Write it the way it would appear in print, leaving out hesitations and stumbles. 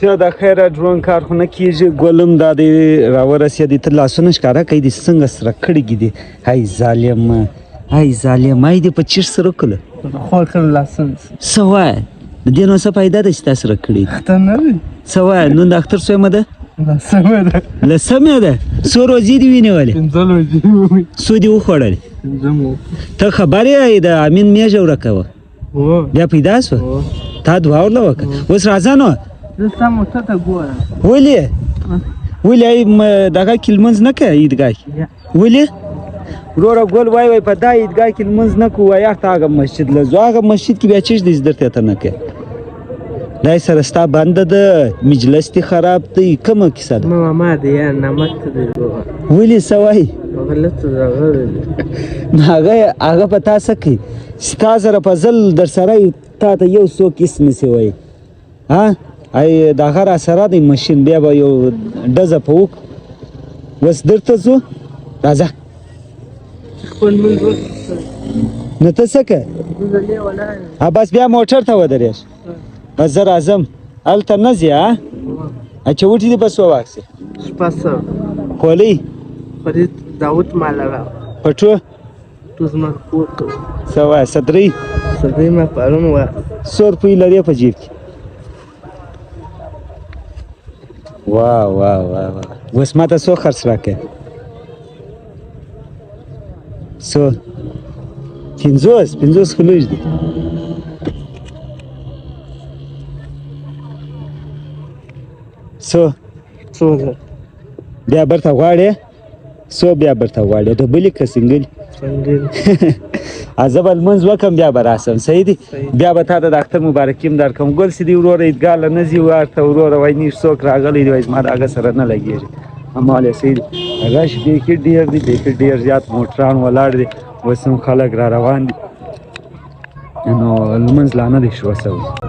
چې د خیره ډرون کارخونه کېږي ګلم دا دی راورسېدی ته لاسونه ښکاره کوي دې څنګه سره کړي دي هی ظالم هی ظالم هی دې په چیټ سره کړه خو کله لاسونه څه وایه د دې نو څه فایده ده چې تا سره کړي اختر نه دی څه وایه نن د اختر څویمه ده لسمه ده لسمه ده څو ورځې دې ونیولې پنځه ورځې څو دې وخوړلې پنځه ته خبر یې د امین میژه ورکه وه وه بیا پیدا سوه تا دوه ورله وکړه اوس راځه نو زه ستا موټر ته ګورم ولې ولې دغه کې لمونځ نه کوې عیدګاه کې ولې وروره ګل وای په دا عیدګاه کې لمونځ نه کوو وایه ته هغه مسجد له ځو هغه مسجد کې بیا چیش دی زدرتې ته نه کوې دا سره ستا بنده ده مجلس دې خراب دی کومه کیسه ده ماما دی یار نمک ته دی ولې څه وایي غلط راغلی هغه په تا څه کوي ستا سره په ځل در سره تا ته یو څوک هېڅ نسي وایي ها ای دغه را سره دی ماشین بیا به یو ډزه په وکړو اوس درته ځو راځه خپل لمونځ نو ته څه کوې بس بیا موټر ته ودرېږه بس زه راځم هلته نه ځې اچوټي دې به څو واخیستې شپږ سوه خولۍ فرید داود مالره پټو تو زما کور کوو څه وایه صدرۍ صدرۍ ما پرون واخیست 100 روپۍ لرې په جیب کې واه واه واه واه اوس ما ته څو خرڅ راکړې څو 50 خو لږ دي څو زره بیا برته غواړې څو بیا برته غواړې ډبلې که سنګلې زه به لمونځ وکړم بیا به راسم صحیح دی بیا به تا ته د اختر مبارکي هم درکړم ګل سي دي وروره عیدګاه له نه ځي ورته وروره وایي نیش څوک راغلی دی وایي زما د هغه سره نه لګېږي همالې صحیح دی رش بیخي ډېر دی بیخي ډېر زیات موټران ولاړ دي اوس هم خلک را روان دي نو لمونځ لا نه دی شروع سوی